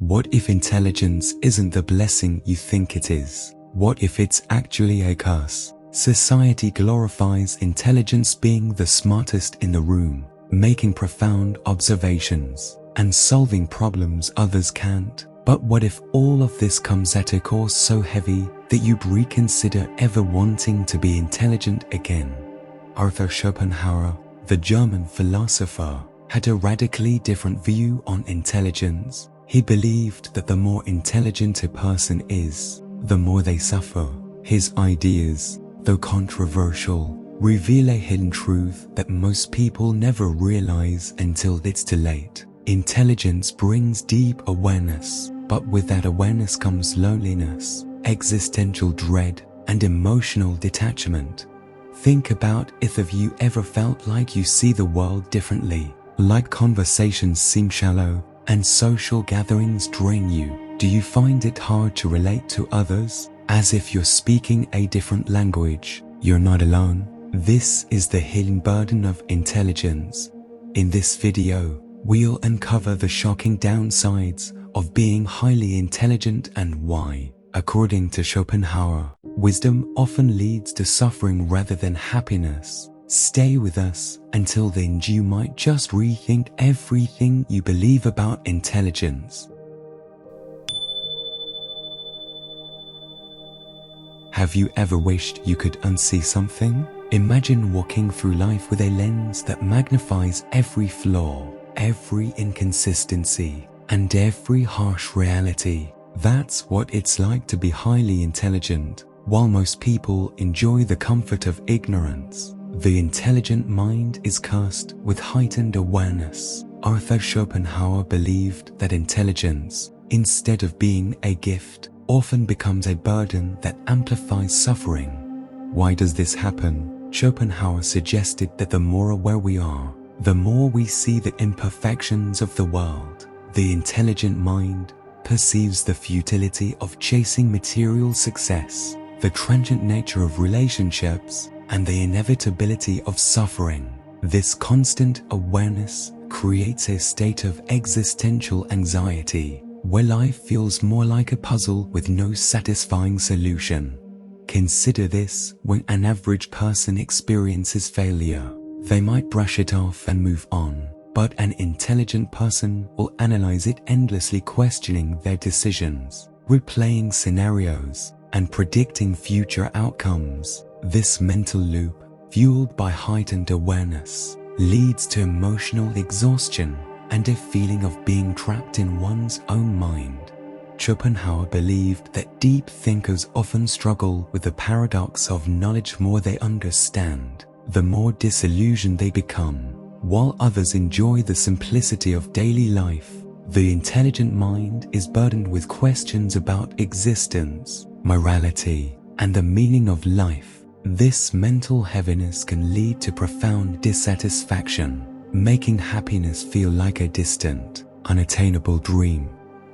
What if intelligence isn't the blessing you think it is? What if it's actually a curse? Society glorifies intelligence being the smartest in the room, making profound observations, and solving problems others can't. But what if all of this comes at a cost so heavy that you'd reconsider ever wanting to be intelligent again? Arthur Schopenhauer, the German philosopher, had a radically different view on intelligence. He believed that the more intelligent a person is, the more they suffer. His ideas, though controversial, reveal a hidden truth that most people never realize until it's too late. Intelligence brings deep awareness, but with that awareness comes loneliness, existential dread, and emotional detachment. Think about if you ever felt like you see the world differently, like conversations seem shallow, and social gatherings drain you. Do you find it hard to relate to others, as if you're speaking a different language? You're not alone. This is the hidden burden of intelligence. In this video, we'll uncover the shocking downsides of being highly intelligent and why. According to Schopenhauer, wisdom often leads to suffering rather than happiness. Stay with us until then you might just rethink everything you believe about intelligence. Have you ever wished you could unsee something? Imagine walking through life with a lens that magnifies every flaw, every inconsistency, and every harsh reality. That's what it's like to be highly intelligent. While most people enjoy the comfort of ignorance, the intelligent mind is cursed with heightened awareness. Arthur Schopenhauer believed that intelligence, instead of being a gift, often becomes a burden that amplifies suffering. Why does this happen? Schopenhauer suggested that the more aware we are, the more we see the imperfections of the world. The intelligent mind perceives the futility of chasing material success, the transient nature of relationships, and the inevitability of suffering. This constant awareness creates a state of existential anxiety, where life feels more like a puzzle with no satisfying solution. Consider this: when an average person experiences failure, they might brush it off and move on. But an intelligent person will analyze it endlessly, questioning their decisions, replaying scenarios, and predicting future outcomes. This mental loop, fueled by heightened awareness, leads to emotional exhaustion and a feeling of being trapped in one's own mind. Schopenhauer believed that deep thinkers often struggle with the paradox of knowledge. More they understand, the more disillusioned they become. While others enjoy the simplicity of daily life, the intelligent mind is burdened with questions about existence, morality, and the meaning of life. This mental heaviness can lead to profound dissatisfaction, making happiness feel like a distant, unattainable dream.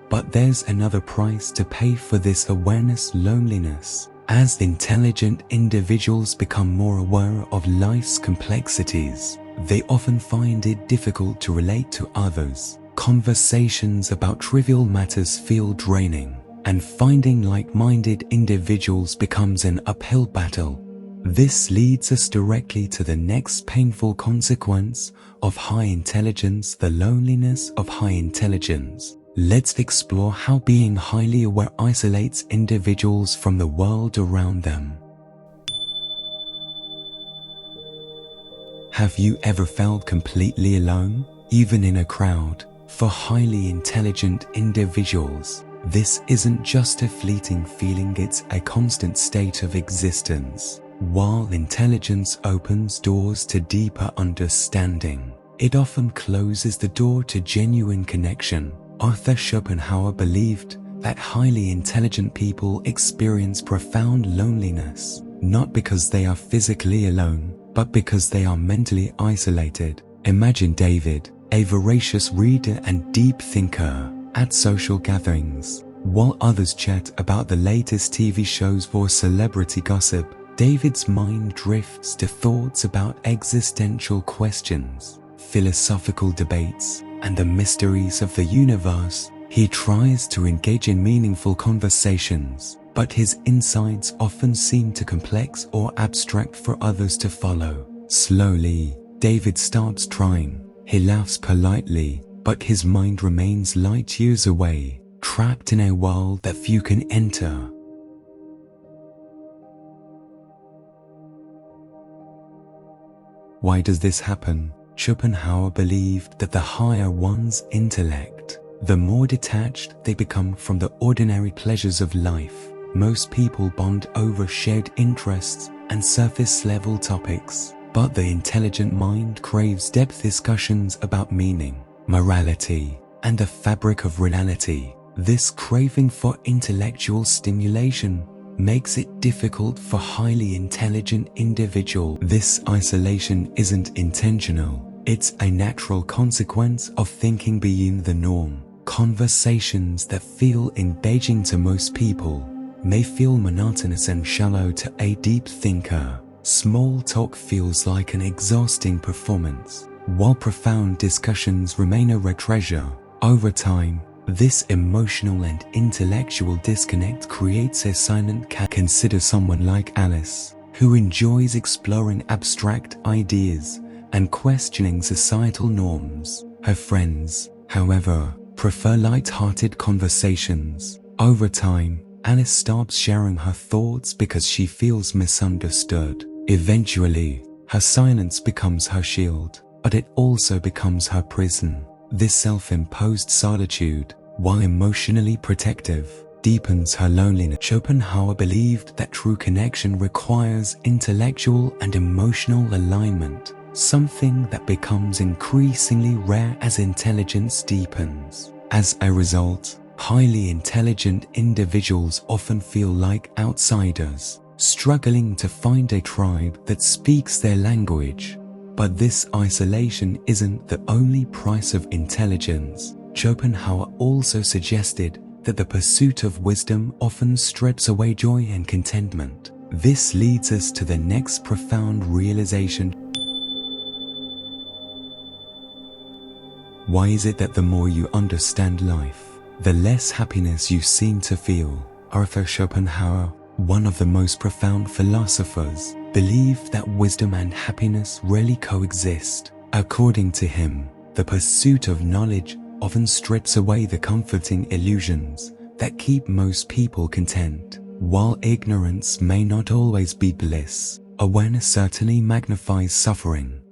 But there's another price to pay for this awareness: loneliness. As intelligent individuals become more aware of life's complexities, they often find it difficult to relate to others. Conversations about trivial matters feel draining, and finding like-minded individuals becomes an uphill battle. This leads us directly to the next painful consequence of high intelligence: the loneliness of high intelligence. Let's explore how being highly aware isolates individuals from the world around them. Have you ever felt completely alone, even in a crowd? For highly intelligent individuals, this isn't just a fleeting feeling, it's a constant state of existence. While intelligence opens doors to deeper understanding, it often closes the door to genuine connection. Arthur Schopenhauer believed that highly intelligent people experience profound loneliness, not because they are physically alone, but because they are mentally isolated. Imagine David, a voracious reader and deep thinker, at social gatherings. While others chat about the latest TV shows or celebrity gossip, David's mind drifts to thoughts about existential questions, philosophical debates, and the mysteries of the universe. He tries to engage in meaningful conversations, but his insights often seem too complex or abstract for others to follow. Slowly, David starts trying. He laughs politely, but his mind remains light years away, trapped in a world that few can enter. Why does this happen? Schopenhauer believed that the higher one's intellect, the more detached they become from the ordinary pleasures of life. Most people bond over shared interests and surface-level topics, but the intelligent mind craves depth discussions about meaning, morality, and the fabric of reality. This craving for intellectual stimulation makes it difficult for highly intelligent individuals. This isolation isn't intentional, it's a natural consequence of thinking being the norm. Conversations that feel engaging to most people may feel monotonous and shallow to a deep thinker. Small talk feels like an exhausting performance, while profound discussions remain a rare treasure. Over time, this emotional and intellectual disconnect creates a silent Consider someone like Alice, who enjoys exploring abstract ideas and questioning societal norms. Her friends, however, prefer light-hearted conversations. Over time, Alice stops sharing her thoughts because she feels misunderstood. Eventually, her silence becomes her shield, but it also becomes her prison. This self-imposed solitude, while emotionally protective, deepens her loneliness. Schopenhauer believed that true connection requires intellectual and emotional alignment, something that becomes increasingly rare as intelligence deepens. As a result, highly intelligent individuals often feel like outsiders, struggling to find a tribe that speaks their language. But this isolation isn't the only price of intelligence. Schopenhauer also suggested that the pursuit of wisdom often strips away joy and contentment. This leads us to the next profound realization. Why is it that the more you understand life, the less happiness you seem to feel? Arthur Schopenhauer, one of the most profound philosophers, believed that wisdom and happiness rarely coexist. According to him, the pursuit of knowledge often strips away the comforting illusions that keep most people content. While ignorance may not always be bliss, awareness certainly magnifies suffering.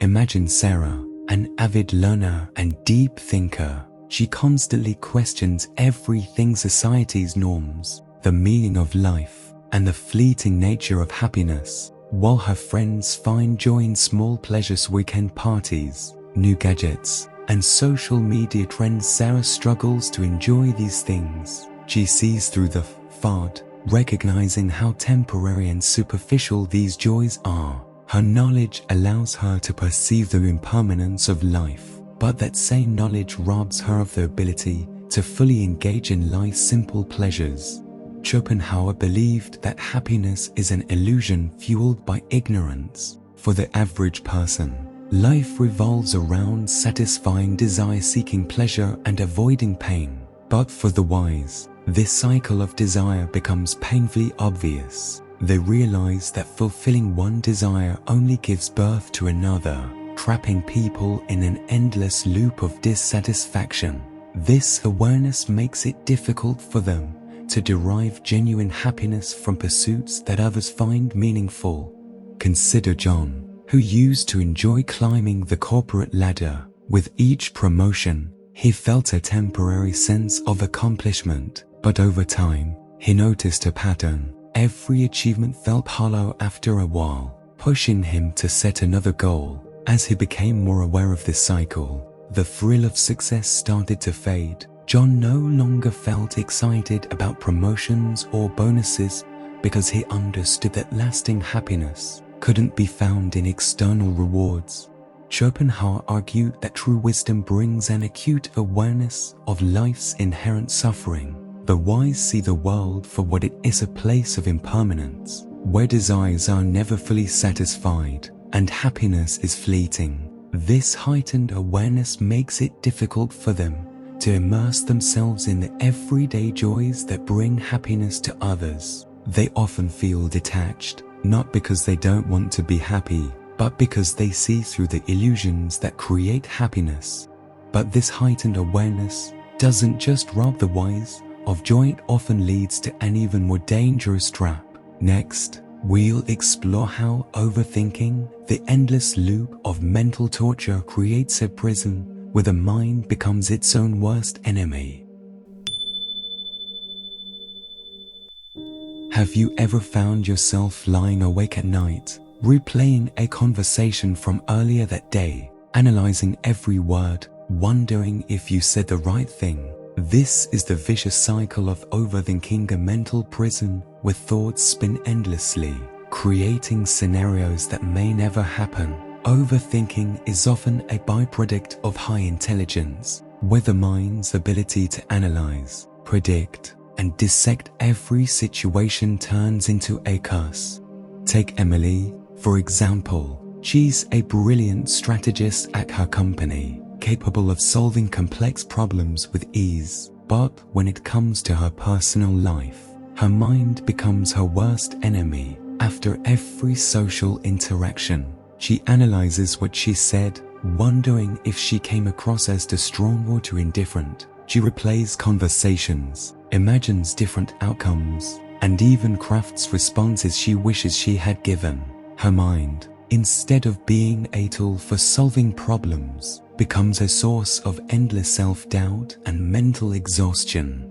Imagine Sarah, an avid learner and deep thinker. She constantly questions everything: society's norms, the meaning of life, and the fleeting nature of happiness. While her friends find joy in small pleasures, weekend parties, new gadgets, and social media trends, Sarah struggles to enjoy these things. She sees through the facade, recognizing how temporary and superficial these joys are. Her knowledge allows her to perceive the impermanence of life, but that same knowledge robs her of the ability to fully engage in life's simple pleasures. Schopenhauer believed that happiness is an illusion fueled by ignorance. For the average person, life revolves around satisfying desire, seeking pleasure, and avoiding pain. But for the wise, this cycle of desire becomes painfully obvious. They realize that fulfilling one desire only gives birth to another, trapping people in an endless loop of dissatisfaction. This awareness makes it difficult for them to derive genuine happiness from pursuits that others find meaningful. Consider John, who used to enjoy climbing the corporate ladder. With each promotion, he felt a temporary sense of accomplishment, but over time, he noticed a pattern. Every achievement felt hollow after a while, pushing him to set another goal. As he became more aware of this cycle, the thrill of success started to fade. John no longer felt excited about promotions or bonuses because he understood that lasting happiness couldn't be found in external rewards. Schopenhauer argued that true wisdom brings an acute awareness of life's inherent suffering. The wise see the world for what it is, a place of impermanence, where desires are never fully satisfied and happiness is fleeting. This heightened awareness makes it difficult for them to immerse themselves in the everyday joys that bring happiness to others. They often feel detached, not because they don't want to be happy, but because they see through the illusions that create happiness. But this heightened awareness doesn't just rob the wise of joy, it often leads to an even more dangerous trap. Next, we'll explore how overthinking, the endless loop of mental torture, creates a prison where the mind becomes its own worst enemy. Have you ever found yourself lying awake at night, replaying a conversation from earlier that day, analyzing every word, wondering if you said the right thing? This is the vicious cycle of overthinking, a mental prison where thoughts spin endlessly, creating scenarios that may never happen. Overthinking is often a byproduct of high intelligence, where the mind's ability to analyze, predict, and dissect every situation turns into a curse. Take Emily, for example. She's a brilliant strategist at her company, capable of solving complex problems with ease. But when it comes to her personal life, her mind becomes her worst enemy. After every social interaction, she analyzes what she said, wondering if she came across as too strong or too indifferent. She replays conversations, imagines different outcomes, and even crafts responses she wishes she had given. Her mind, instead of being a tool for solving problems, becomes a source of endless self-doubt and mental exhaustion.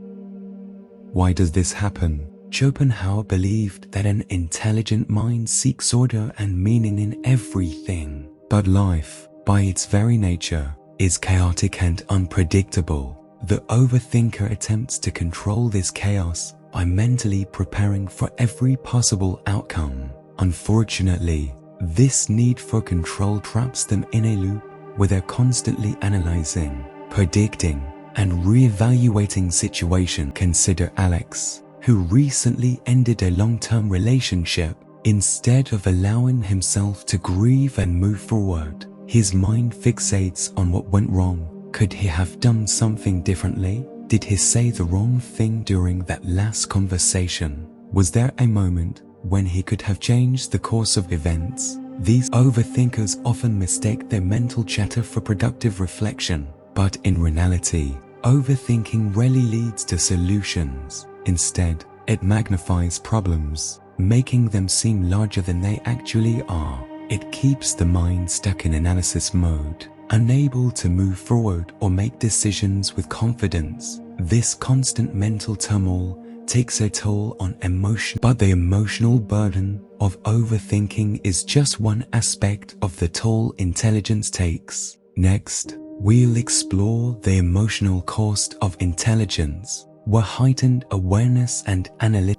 Why does this happen? Schopenhauer believed that an intelligent mind seeks order and meaning in everything. But life, by its very nature, is chaotic and unpredictable. The overthinker attempts to control this chaos by mentally preparing for every possible outcome. Unfortunately, this need for control traps them in a loop where they're constantly analyzing, predicting, and re-evaluating situations. Consider Alex, who recently ended a long-term relationship. Instead of allowing himself to grieve and move forward, his mind fixates on what went wrong. Could he have done something differently? Did he say the wrong thing during that last conversation? Was there a moment when he could have changed the course of events? These overthinkers often mistake their mental chatter for productive reflection, but in reality, overthinking rarely leads to solutions. Instead, it magnifies problems, making them seem larger than they actually are. It keeps the mind stuck in analysis mode, unable to move forward or make decisions with confidence. This constant mental turmoil takes a toll on emotion, but the emotional burden of overthinking is just one aspect of the toll intelligence takes. Next, we'll explore the emotional cost of intelligence, where heightened awareness and analytics.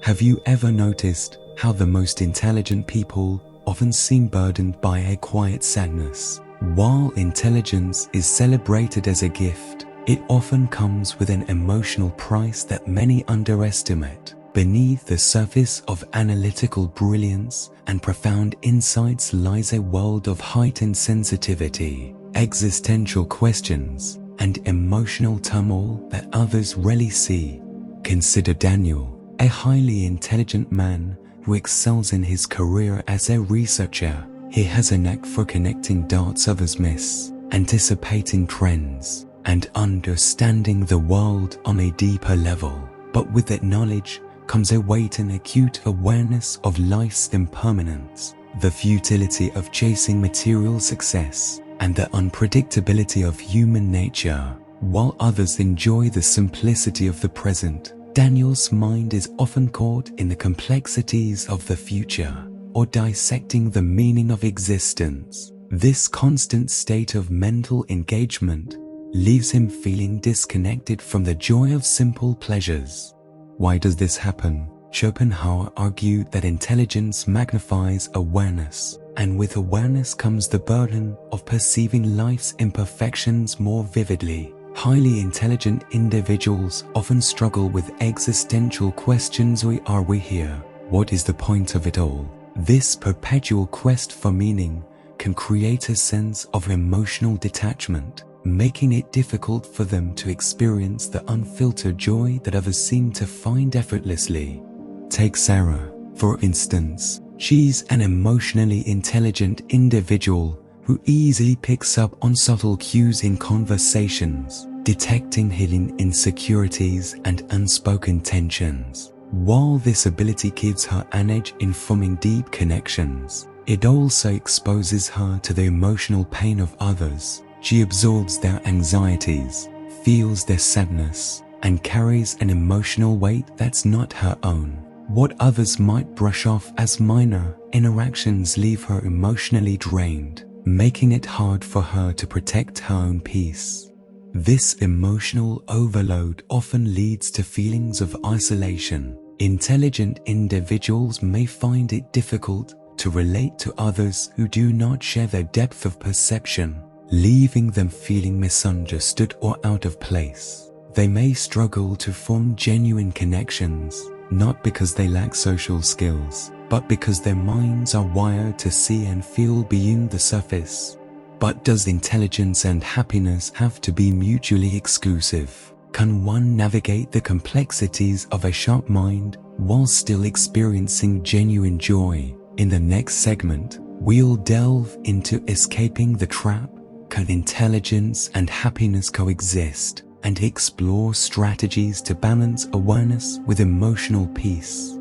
Have you ever noticed how the most intelligent people often seem burdened by a quiet sadness? While intelligence is celebrated as a gift, it often comes with an emotional price that many underestimate. Beneath the surface of analytical brilliance and profound insights lies a world of heightened sensitivity, existential questions, and emotional turmoil that others rarely see. Consider Daniel, a highly intelligent man who excels in his career as a researcher. He has a knack for connecting dots others miss, anticipating trends, and understanding the world on a deeper level. But with that knowledge comes a weight and acute awareness of life's impermanence, the futility of chasing material success, and the unpredictability of human nature. While others enjoy the simplicity of the present, Daniel's mind is often caught in the complexities of the future, or dissecting the meaning of existence. This constant state of mental engagement leaves him feeling disconnected from the joy of simple pleasures. Why does this happen? Schopenhauer argued that intelligence magnifies awareness, and with awareness comes the burden of perceiving life's imperfections more vividly. Highly intelligent individuals often struggle with existential questions. Why are we here? What is the point of it all? This perpetual quest for meaning can create a sense of emotional detachment, making it difficult for them to experience the unfiltered joy that others seem to find effortlessly. Take Sarah, for instance. She's an emotionally intelligent individual who easily picks up on subtle cues in conversations, detecting hidden insecurities and unspoken tensions. While this ability gives her an edge in forming deep connections, it also exposes her to the emotional pain of others. She absorbs their anxieties, feels their sadness, and carries an emotional weight that's not her own. What others might brush off as minor interactions leave her emotionally drained, making it hard for her to protect her own peace. This emotional overload often leads to feelings of isolation. Intelligent individuals may find it difficult to relate to others who do not share their depth of perception, leaving them feeling misunderstood or out of place. They may struggle to form genuine connections, not because they lack social skills, but because their minds are wired to see and feel beyond the surface. But does intelligence and happiness have to be mutually exclusive? Can one navigate the complexities of a sharp mind while still experiencing genuine joy? In the next segment, we'll delve into escaping the trap. Can intelligence and happiness coexist? And explore strategies to balance awareness with emotional peace.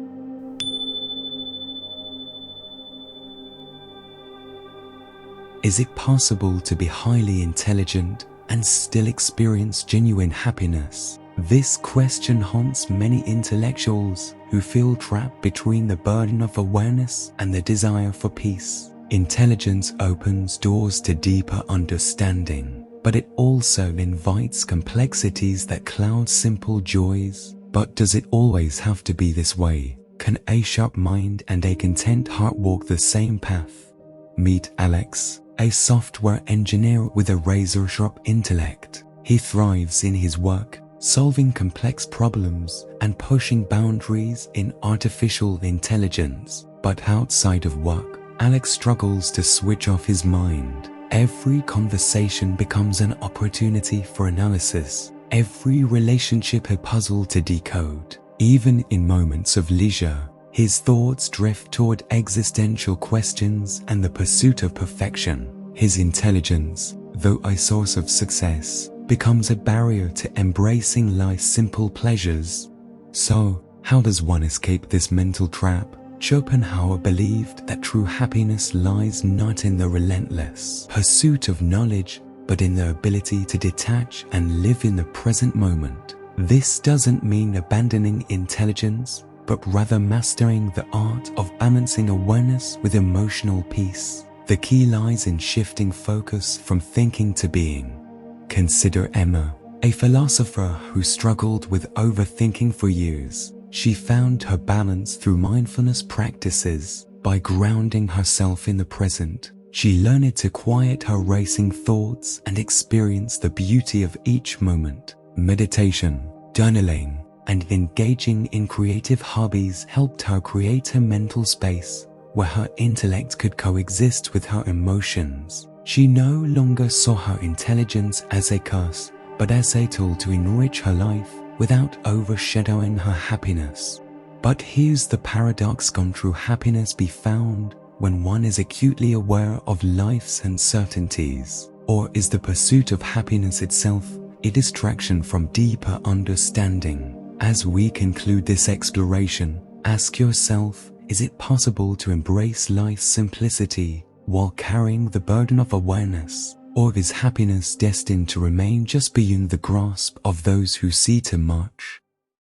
Is it possible to be highly intelligent and still experience genuine happiness? This question haunts many intellectuals who feel trapped between the burden of awareness and the desire for peace. Intelligence opens doors to deeper understanding, but it also invites complexities that cloud simple joys. But does it always have to be this way? Can a sharp mind and a content heart walk the same path? Meet Alex, a software engineer with a razor-sharp intellect. He thrives in his work, solving complex problems and pushing boundaries in artificial intelligence. But outside of work, Alex struggles to switch off his mind. Every conversation becomes an opportunity for analysis, every relationship a puzzle to decode. Even in moments of leisure, his thoughts drift toward existential questions and the pursuit of perfection. His intelligence, though a source of success, becomes a barrier to embracing life's simple pleasures. So, how does one escape this mental trap? Schopenhauer believed that true happiness lies not in the relentless pursuit of knowledge, but in the ability to detach and live in the present moment. This doesn't mean abandoning intelligence, but rather mastering the art of balancing awareness with emotional peace. The key lies in shifting focus from thinking to being. Consider Emma, a philosopher who struggled with overthinking for years. She found her balance through mindfulness practices. By grounding herself in the present, she learned to quiet her racing thoughts and experience the beauty of each moment. Meditation, journaling, and engaging in creative hobbies helped her create a mental space where her intellect could coexist with her emotions. She no longer saw her intelligence as a curse, but as a tool to enrich her life without overshadowing her happiness. But here's the paradox: can true happiness be found when one is acutely aware of life's uncertainties? Or is the pursuit of happiness itself a distraction from deeper understanding? As we conclude this exploration, ask yourself, is it possible to embrace life's simplicity while carrying the burden of awareness? Or is happiness destined to remain just beyond the grasp of those who see too much?